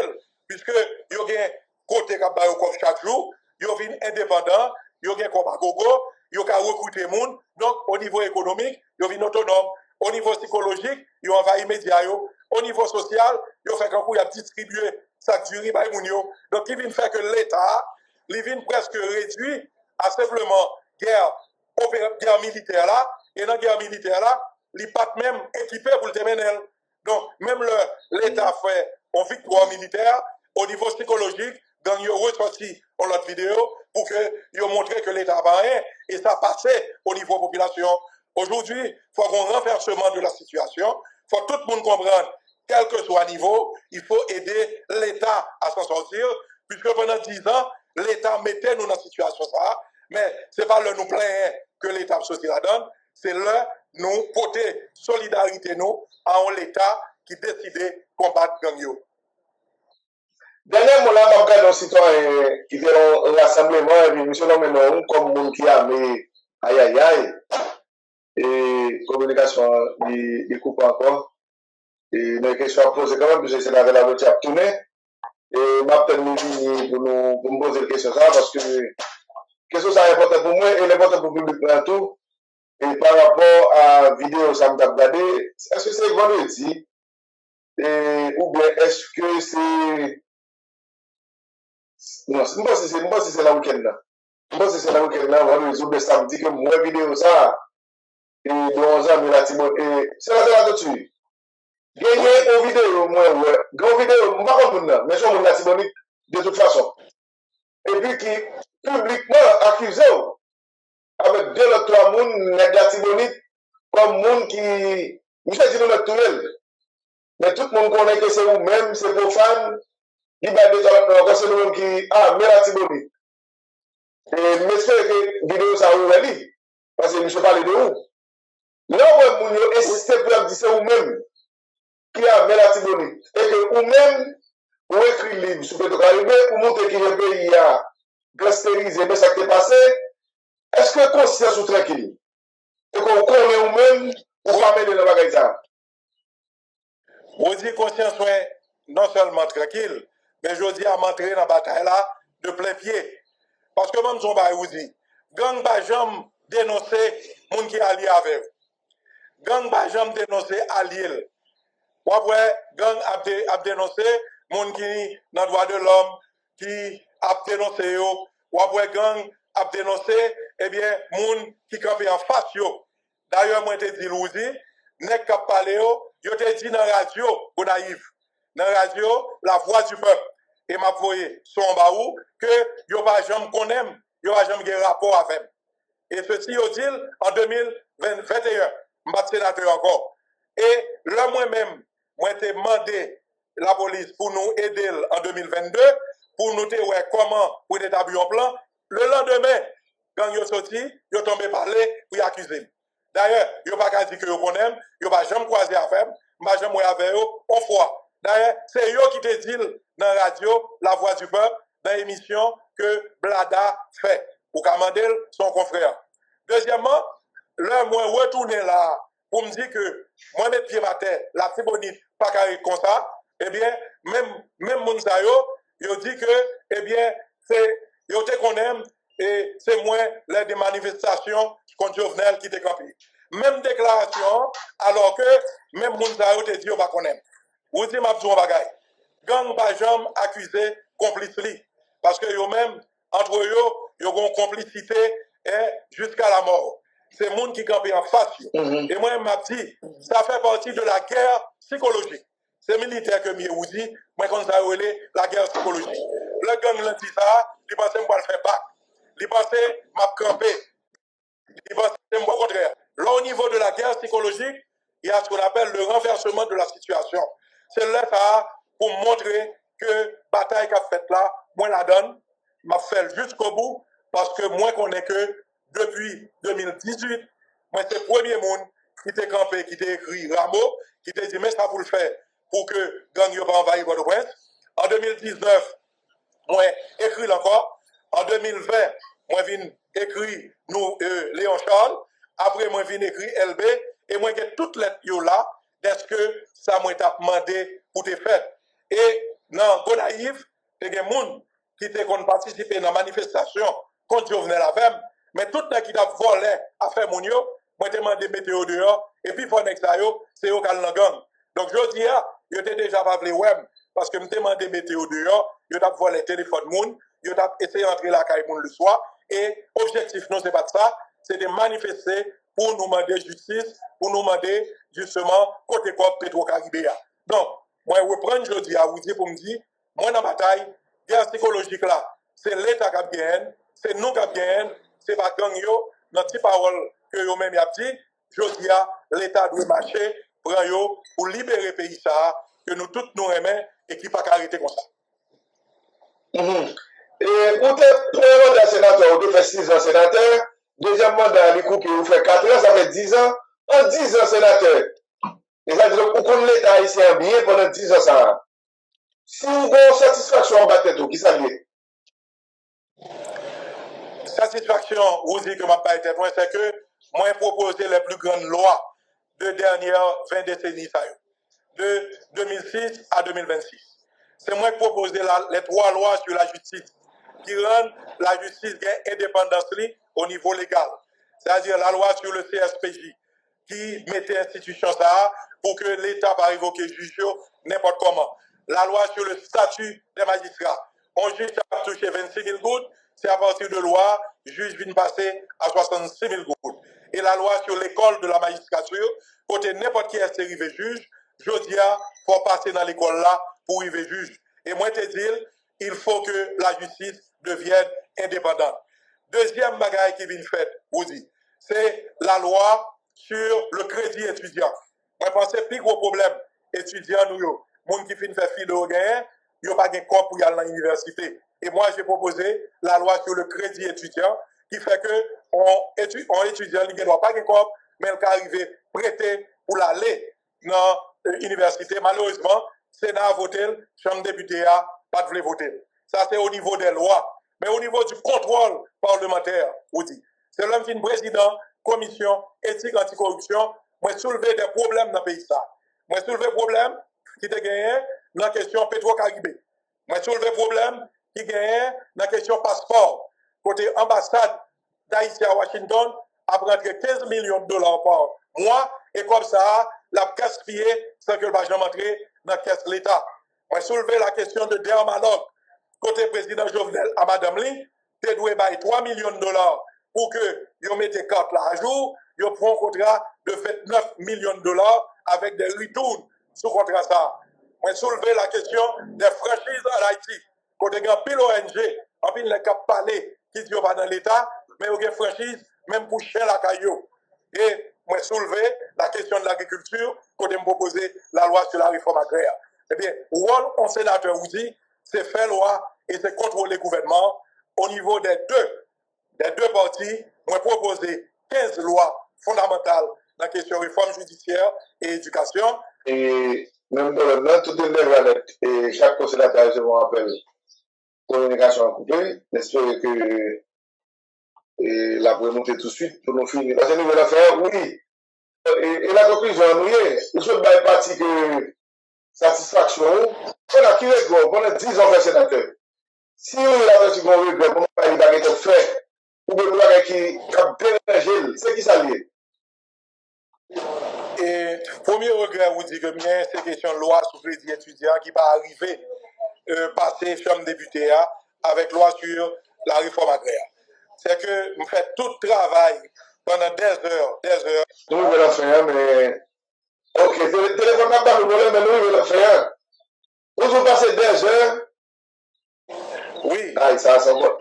puisque il y a côté qui a chaque jour, ils sont indépendants, ils ont combat gogo, ils ont recruté les gens. Donc, au niveau économique, ils sont autonomes. Au niveau psychologique, ils ont envahi les médias. Au niveau social, ils ont fait qu'un coup, ils ont distribué ça durée par les gens. Donc, ils viennent faire que l'État, ils viennent presque réduit à simplement guerre militaire là. Et dans la guerre militaire là, ils ne sont pas même équipés pour le terminal. Donc, même l'État fait une victoire militaire au niveau psychologique. Gang yo ressorti en l'autre vidéo pour que yo montré que l'État va rien et ça passait au niveau population. Aujourd'hui, il faut un renversement de la situation. Il faut que tout le monde comprenne, quel que soit le niveau, il faut aider l'État à s'en sortir, puisque pendant 10 ans, l'État mettait nous dans la situation ça, mais ce n'est pas le nous plaindre que l'État sorti la donne, c'est le nous porter solidarité nous en l'État qui décide de combattre gang yo. Dernièrement, là, je regarde un citoyen qui était en rassemblement, et puis monsieur nommé non, comme monde qui a mis aïe aïe aïe, et communication, il coupe encore. Et les questions à poser quand même, parce que c'est la voiture à tourner. Et m'a peut-être pour nous poser la question ça, parce que question ça est important pour moi, et l'important pour le public tout. Et par rapport à la vidéo, ça m'a regardé, est-ce que c'est vendredi? Ou bien est-ce que c'est. Non, je pense que c'est la week-end là. Je pense que c'est la week-end là, vendredi ou bien samedi, que moi vidéo ça, et de 11 ans, mais la Timothée, c'est la dessus. Gagner une vidéo, moi, ouais. Une vidéo, je ne sais pas, mais je suis la Timothée de toute façon. Et puis qui publiquement accusé avec 2 ou 3 personnes, la Timothée, comme monde qui. Je sais que c'est tout. Mais tout le monde connaît que c'est vous-même, c'est profane. Il va dire que c'est le monde qui a mais la Timothée. Et j'espère que la vidéo ça vous aller. Parce que je parle de vous. Là où vous insistez pour dire c'est vous-même qui a mais la Timothée. Et que vous-même, vous écrivez le livre sur Petro Caribé, pour montrer que le pays a gangsterisé, mais ça qui est passé. Est-ce que conscience ou tranquille? Et que vous connaissez vous-même, vous ramenez dans la bagaille. Vous dites conscience, non seulement tranquille, mais je dis à m'entrer dans la bataille là de plein pied. Parce que même son bail vous dit, gang ba jam dénoncer moun qui allié avec vous. Gang ba jam dénoncer allié. Ou après, gang a dénoncé moun qui dans droit de l'homme, qui a dénoncé yo. Ou après, gang a dénoncé, eh bien, moun qui campe en face yo. D'ailleurs, moi, je te dis, Louzi, nek kap pale yo, yo te dit dans la radio, ou naïf. Dans la radio, la voix du peuple. Et m'a voyé son baou que yo pas jamais connaît, yo pas jamais un rapport avec. Et ceci yo dit en 2021, m'a sénateur encore. Et là moi-même, moi t'ai demandé la police pour nous aider en 2022 pour nous dire comment pour établir un plan. Le lendemain, quand yo sorti, yo tombé parler pour accuser. D'ailleurs, yo pas qu'à dire que yo connaît, yo pas jamais croiser avec, m'a jamais avec eux une fois. D'ailleurs, c'est eux qui te disent dans la radio, la voix du peuple, dans l'émission que Blada fait. Ou Kamandel, son confrère. Deuxièmement, là, moi, retourner là, pour me dire que moi, mettre pied à terre, la Tibonite, pas carré comme ça, eh bien, même Mounsayo, il dit que, eh bien, c'est, il te connaît, et c'est moins les des manifestations contre Jovenel qui te campé. Même déclaration, alors que même Mounsayo te dit, on va connaître. Vous dites, ma bagaille. gang pas jamais accusé complice li. Parce que eux-mêmes, entre eux, ils ont une complicité jusqu'à la mort. C'est le monde qui campe en face. Et moi, je m'a dit, ça fait partie de la guerre psychologique. C'est militaire que je dis, moi, quand ça la guerre psychologique. Le gang l'a dit ça, il pensait que je ne le faire pas. Il pensait que je camper. Il pensait que au contraire. Là, au niveau de la guerre psychologique, il y a ce qu'on appelle le renversement de la situation. C'est là ça pour montrer que la bataille qu'a faite là, moi la donne, m'a fait jusqu'au bout, parce que moi connais que depuis 2018, moi c'est le premier monde qui t'a campé, qui t'a écrit Rameau, qui t'a dit mais ça pour le faire, pour que gang yo pas envahir Port-au-Prince. En 2019, moi écrit encore. En 2020, moi viens écrit nous Léon Charles. Après moi viens écrit LB et moi j'ai toutes les yo là. Est-ce que ça m'a demandé pour te faire? Et dans Gonaïve, il y a des gens qui ont participé dans la manifestation contre Jovenel Avem, mais tout le monde qui a volé à faire mon yo, moi j'ai demandé météo dehors, et puis pour ça, c'est eux qui ont gang. Donc je dis, je n'ai déjà pas voulu web, parce que je demandé météo dehors, je n'ai volé le téléphone moun, je n'ai essayé d'entrer la caille moun le soir, et l'objectif, non, c'est pas ça, c'est de manifester pour nous demander justice, pour nous demander justement côté quoi Petro-Caribéa. Donc, moi, je reprends jeudi à vous dire pour me dire, moi, dans la bataille, guerre psychologique là, c'est l'État qui gagne, c'est nous qui gagne, c'est pas gang yo, dans les paroles que yo même y a dit, jeudi à l'État doit marcher, prendre yo pour libérer le pays ça, que nous tous nous aimons et qui pas arrêter comme ça. Et pour te premier mandat sénateur, vous faites 6 ans sénateur, deuxième mandat, les coups qui vous fait 4 ans, ça fait 10 ans, en 10 ans sénateur. Et ça veut dire que vous connaissez l'État haïtien bien pendant 10 ans ça. Si vous avez une satisfaction en bas qui ça lié? Satisfaction, vous dites que ma pas été point, c'est que moi j'ai proposé les plus grandes lois de dernière 20 décennies, de 2006 à 2026. C'est moi qui ai proposé les 3 lois sur la justice qui rendent la justice indépendante au niveau légal. C'est-à-dire la loi sur le CSPJ qui mettait institution ça pour que l'État va révoquer juge n'importe comment. La loi sur le statut des magistrats. On juge a touché 26 000 gouttes, c'est à partir de loi, juge vient passer à 66 000 gouttes. Et la loi sur l'école de la magistrature, côté n'importe qui est arrivé juge, je dis, il faut passer dans l'école là pour arriver juge. Et moi, je te dis, il faut que la justice devienne indépendante. Deuxième bagaille qui vient faire, vous dites, c'est la loi sur le crédit étudiant. Moi, je pense que le plus gros problème étudiant, nous, les gens qui finissent faire fil au gain, ils n'ont pas de corps pour y aller à l'université. Et moi, j'ai proposé la loi sur le crédit étudiant qui fait que on étudiant, il ne doit pas de corps, mais il peut arriver prêter pour l'aller dans l'université. Malheureusement, le Sénat a voté, la Chambre des députés n'a pas de voter. Ça, c'est au niveau des lois. Mais au niveau du contrôle parlementaire, vous dites, c'est l'homme qui est président, commission éthique anticorruption, moi soulever des problèmes dans le pays. Moi soulever des problèmes qui te gagné dans la question Petro-Caribé. Moi soulever des problèmes qui gagné dans la question passeport. Côté ambassade d'Haïti à Washington, a rentré 15 millions de dollars par mois, et comme ça, l'a gaspillé sans que le jamais entrer dans la caisse de l'État. Moi soulever la question de dermatologue. Côté président Jovenel à Madame Li, tu dois bailler 3 millions de dollars pour que vous mettez carte là à jour, vous prenez un contrat de 29 millions de dollars avec des retours sous contrat ça. Moi, soulever la question des franchises en Haïti. Côté grand pile ONG, en pile les cap parler qui ne sont pas dans l'État, mais vous avez franchise même pour chien la caillou. Et moi, soulever la question de l'agriculture, côté me proposer la loi sur la réforme agraire. Eh bien, le rôle en sénateur vous dit, c'est faire loi et c'est contrôler le gouvernement au niveau des deux parties. Moi, proposer 15 lois fondamentales dans la question réforme judiciaire et éducation. Et même dans tout le monde, et chaque sénateur, je me rappelle, communication coupée, j'espère que la remonter tout de suite pour nous finir. Parce que nous allons faire, oui. Et la conclusion, nous y est. Nous sommes dans parti que satisfaction, on a qui est pendant 10 ans, sénateur. Si on a reçu qu'on regret, on n'a pas eu de fait, ou bien on a qui a dérangé, c'est qui ça lié? Et Premier regret, vous dit que bien, c'est question de loi sur crédit étudiant qui va arriver passer chambre députée avec loi sur la réforme agraire. C'est que vous faites tout le travail pendant des heures. Nous, on va le faire, mais. Ok, téléphone n'a pas le problème, mais nous, on va le faire. Vous passez des heures. Oui. Ah, ça va.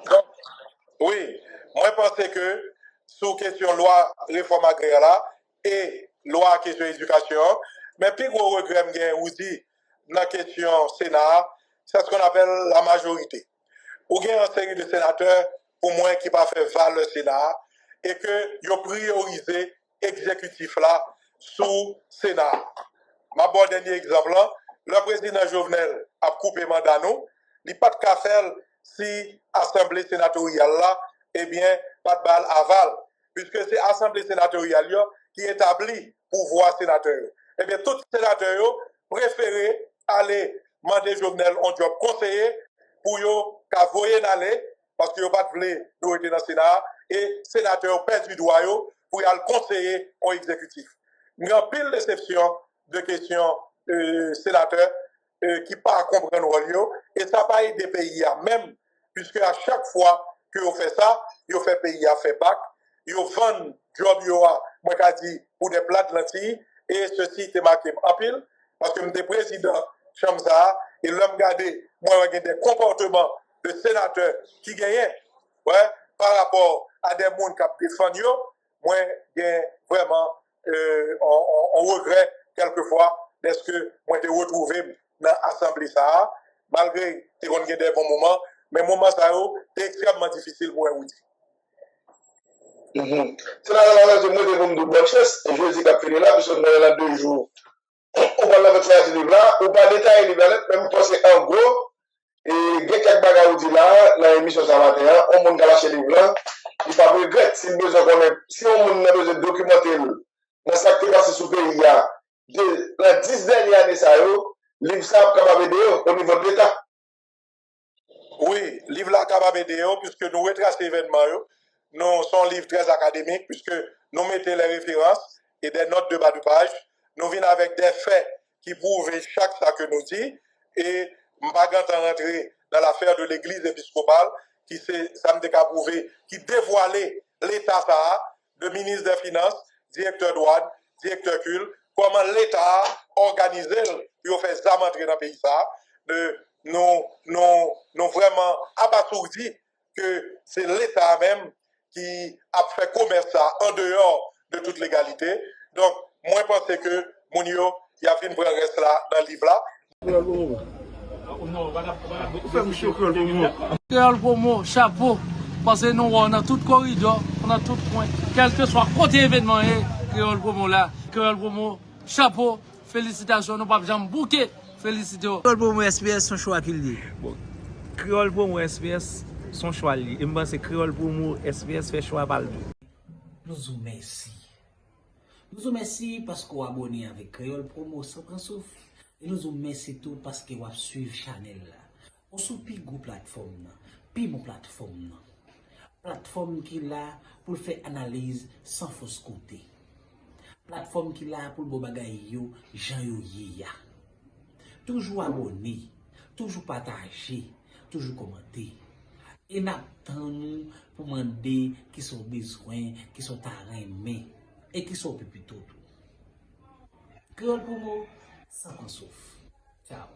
Oui, moi je pense que sous question loi réforme agraire là et loi question éducation, mais puis gros regret bien aussi dans la question Sénat, c'est ce qu'on appelle la majorité. Ou bien une série de sénateurs pour moi qui pas fait valoir le Sénat et que ils ont priorisé exécutif là sous Sénat. Ma bon dernier exemple là, le président Jovenel a coupé mandat nous, il pas de café si assemblée sénatoriale là, eh bien pas de balle aval puisque c'est assemblée sénatoriale là, qui établit pouvoir sénateur. Eh bien tous les sénateurs préféré aller demander Jovenel un job conseiller pour yo ka voyer aller parce que yo pas voulu nous être dans le Sénat et sénateur perd du droit pour y aller conseiller au exécutif. Il y a pile déception de questions sénateurs qui pas comprendre le rôle et ça pas aider pays même puisque à chaque fois que vous fait ça, vous fait pays à fait bac, vous vend job yo a moi qu'a dit pour des plats de lentilles et ceci est marqué en pile parce que je président Chamza et l'homme gardé moi j'ai des comportements de sénateurs qui gagnent ouais, par rapport à des gens qui défendent moi j'ai vraiment on regrette quelquefois est-ce que moi t'ai retrouvé dans l'assemblée ça malgré que on a des bons moments mais moment ça c'est extrêmement difficile pour un outil. C'est la raison de moi de bonne chance et je dis qu'à finir là parce que nous avons 2 jours. On va la faire ce livre là, ou pas détailler les livres même parce que en gros et il y a quelques bagages dit là dans l'émission ça matin, on monte lâcher le livre là, il pas regret si besoin si on a besoin de documenter dans ça qui passe sur pays il y a la 10 dernières années ça yo, livre ça capable d'aider au niveau de l'État. Oui, livre là capable d'aider puisque nous retracer événements nous sommes livre très académique puisque nous mettons les références et des notes de bas de page, nous venons avec des faits qui prouvent chaque ça que nous dit et pas rentrer dans l'affaire de l'église épiscopale qui ça me prouvé qui dévoilait l'état ça de ministre des Finances, directeur douane, directeur culte, comment l'État organisé pour faire ça entrer dans le pays ça nous vraiment abasourdis que c'est l'État même qui a fait commerce ça en dehors de toute légalité. Donc, moi, je pense que Mounio, il y a une vraie reste là dans le livre là. Créole pour moi, chapeau, parce que nous, on a tout corridor, on a tout point, quel que soit côté événement, Créole pour moi là, Créole pour moi, chapeau, félicitations, nous pas besoin de bouquet, félicitations. Créole pour moi, SPS, son choix qu'il dit. Bon, Créole pour moi, SPS, son choix. Et je pense que Créole pour moi, SPS fait choix par le tout. Nous vous remercions. Nous vous remercions parce que vous abonnez avec Créole Promo sans prendre souffle. Et nous vous remercions tout parce que vous suivez Chanel là. On soupi go plateforme, puis mon plateforme. Plateforme qui là pour faire analyse sans fausse côté. Plateforme qui là pour le bagay yo, Jean yo ya. Toujours abonné, toujours partager, toujours commenter. Et n'attendons pour demander qui sont besoin, qui sont aimés et qui sont plus tout. Créole pour moi, sans qu'on souffre. Ciao.